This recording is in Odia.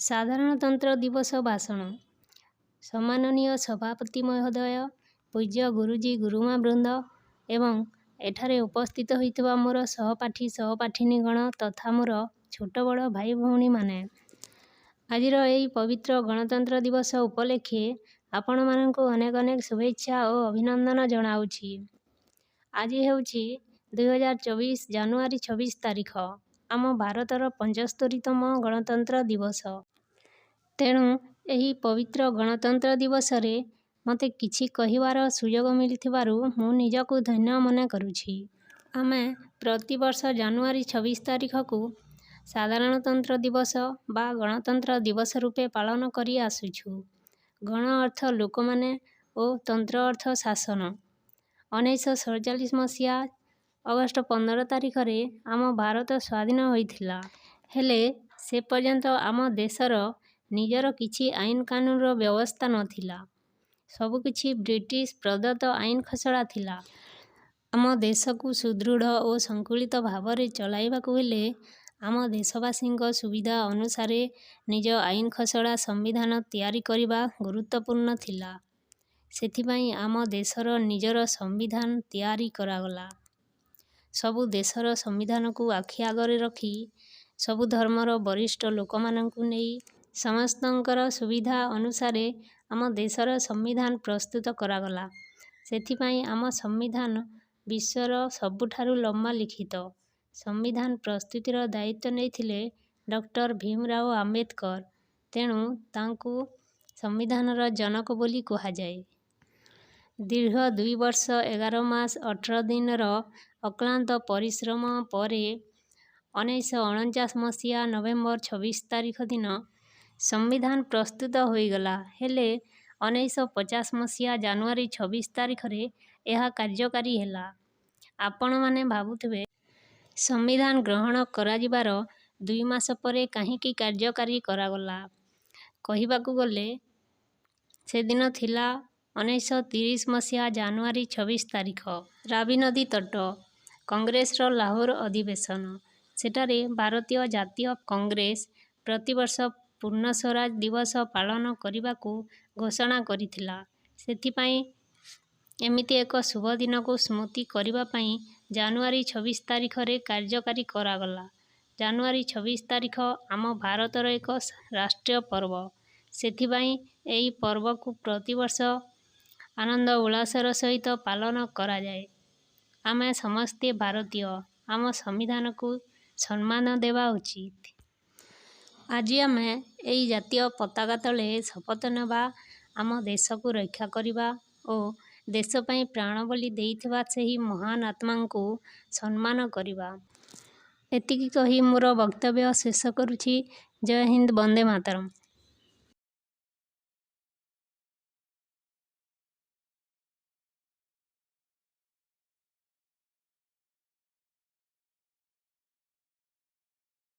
ସାଧାରଣତନ୍ତ୍ର ଦିବସ ଭାଷଣ। ସମ୍ମାନନୀୟ ସଭାପତି ମହୋଦୟ, ପୂଜ୍ୟ ଗୁରୁଜୀ ଗୁରୁମାବୃନ୍ଦ ଏବଂ ଏଠାରେ ଉପସ୍ଥିତ ହୋଇଥିବା ମୋର ସହପାଠୀ ସହପାଠିନୀଗଣ ତଥା ମୋର ଛୋଟ ବଡ଼ ଭାଇ ଭଉଣୀମାନେ, ଆଜିର ଏହି ପବିତ୍ର ଗଣତନ୍ତ୍ର ଦିବସ ଉପଲକ୍ଷେ ଆପଣମାନଙ୍କୁ ଅନେକ ଅନେକ ଶୁଭେଚ୍ଛା ଓ ଅଭିନନ୍ଦନ ଜଣାଉଛି। ଆଜି ହେଉଛି 2024 ଜାନୁଆରୀ 26 ତାରିଖ, ଆମ ଭାରତର 75ତମ ଗଣତନ୍ତ୍ର ଦିବସ। ତେଣୁ ଏହି ପବିତ୍ର ଗଣତନ୍ତ୍ର ଦିବସରେ ମୋତେ କିଛି କହିବାର ସୁଯୋଗ ମିଳିଥିବାରୁ ମୁଁ ନିଜକୁ ଧନ୍ୟ ମନେ କରୁଛି। ଆମେ ପ୍ରତିବର୍ଷ ଜାନୁଆରୀ 26 ତାରିଖକୁ ସାଧାରଣତନ୍ତ୍ର ଦିବସ ବା ଗଣତନ୍ତ୍ର ଦିବସ ରୂପେ ପାଳନ କରି ଆସୁଛୁ। ଗଣ ଅର୍ଥ ଲୋକମାନେ ଓ ତନ୍ତ୍ର ଅର୍ଥ ଶାସନ। 1947 ମସିହା ଅଗଷ୍ଟ 15 ତାରିଖରେ ଆମ ଭାରତ ସ୍ୱାଧୀନ ହୋଇଥିଲା। ହେଲେ ସେ ପର୍ଯ୍ୟନ୍ତ ଆମ ଦେଶର ନିଜର କିଛି ଆଇନ କାନୁନର ବ୍ୟବସ୍ଥା ନଥିଲା। ସବୁକିଛି ବ୍ରିଟିଶ ପ୍ରଦତ୍ତ ଆଇନ ଖସଡ଼ା ଥିଲା। ଆମ ଦେଶକୁ ସୁଦୃଢ଼ ଓ ସନ୍ତୁଳିତ ଭାବରେ ଚଳାଇବାକୁ ହେଲେ ଆମ ଦେଶବାସୀଙ୍କ ସୁବିଧା ଅନୁସାରେ ନିଜ ଆଇନ ଖସଡ଼ା ସମ୍ବିଧାନ ତିଆରି କରିବା ଗୁରୁତ୍ୱପୂର୍ଣ୍ଣ ଥିଲା। ସେଥିପାଇଁ ଆମ ଦେଶର ନିଜର ସମ୍ବିଧାନ ତିଆରି କରାଗଲା। ସବୁ ଦେଶର ସମ୍ବିଧାନକୁ ଆଖି ଆଗରେ ରଖି ସବୁ ଧର୍ମର ବରିଷ୍ଠ ଲୋକମାନଙ୍କୁ ନେଇ ସମସ୍ତଙ୍କର ସୁବିଧା ଅନୁସାରେ ଆମ ଦେଶର ସମ୍ବିଧାନ ପ୍ରସ୍ତୁତ କରାଗଲା। ସେଥିପାଇଁ ଆମ ସମ୍ବିଧାନ ବିଶ୍ୱର ସବୁଠାରୁ ଲମ୍ବା ଲିଖିତ। ସମ୍ବିଧାନ ପ୍ରସ୍ତୁତିର ଦାୟିତ୍ୱ ନେଇଥିଲେ ଡକ୍ଟର ଭୀମରାଓ ଆମ୍ବେଦକର। ତେଣୁ ତାଙ୍କୁ ସମ୍ବିଧାନର ଜନକ ବୋଲି କୁହାଯାଏ। ଦୀର୍ଘ 2 ବର୍ଷ 11 ମାସ 18 ଦିନର ଅକ୍ଳାନ୍ତ ପରିଶ୍ରମ ପରେ 1949 ମସିହା ନଭେମ୍ବର 26 ତାରିଖ ଦିନ ସମ୍ବିଧାନ ପ୍ରସ୍ତୁତ ହୋଇଗଲା। ହେଲେ 1950 ମସିହା ଜାନୁଆରୀ 26 ତାରିଖରେ ଏହା କାର୍ଯ୍ୟକାରୀ ହେଲା। ଆପଣମାନେ ଭାବୁଥିବେ, ସମ୍ବିଧାନ ଗ୍ରହଣ କରାଯିବାର 2 ମାସ ପରେ କାହିଁକି କାର୍ଯ୍ୟକାରୀ କରାଗଲା? କହିବାକୁ ଗଲେ ସେଦିନ ଥିଲା 1930 ମସିହା ଜାନୁଆରୀ 26 ତାରିଖ। ରାବି ନଦୀ ତଟ। କଂଗ୍ରେସର ଲାହୋର ଅଧିବେଶନ। ସେଠାରେ ଭାରତୀୟ ଜାତୀୟ କଂଗ୍ରେସ ପ୍ରତିବର୍ଷ ପୂର୍ଣ୍ଣ ସ୍ୱରାଜ ଦିବସ ପାଳନ କରିବାକୁ ଘୋଷଣା କରିଥିଲା। ସେଥିପାଇଁ ଏମିତି ଏକ ଶୁଭ ଦିନକୁ ସ୍ମୃତି କରିବା ପାଇଁ ଜାନୁଆରୀ 26 ତାରିଖରେ କାର୍ଯ୍ୟକାରୀ କରାଗଲା। ଜାନୁଆରୀ 26 ତାରିଖ ଆମ ଭାରତର ଏକ ରାଷ୍ଟ୍ରୀୟ ପର୍ବ। ସେଥିପାଇଁ ଏହି ପର୍ବକୁ ପ୍ରତିବର୍ଷ ଆନନ୍ଦ ଉଲ୍ଲାସର ସହିତ ପାଳନ କରାଯାଏ। ଆମେ ସମସ୍ତେ ଭାରତୀୟ। ଆମ ସମ୍ବିଧାନକୁ ସମ୍ମାନ ଦେବା ଉଚିତ। ଆଜି ଆମେ ଏହି ଜାତୀୟ ପତାକା ତଳେ ଶପଥ ନେବା ଆମ ଦେଶକୁ ରକ୍ଷା କରିବା ଓ ଦେଶ ପାଇଁ ପ୍ରାଣବଳି ଦେଇଥିବା ସେହି ମହାନ ଆତ୍ମାଙ୍କୁ ସମ୍ମାନ କରିବା। ଏତିକି କହି ମୋର ବକ୍ତବ୍ୟ ଶେଷ କରୁଛି। ଜୟ ହିନ୍ଦ, ବନ୍ଦେ ମାତରମ୍।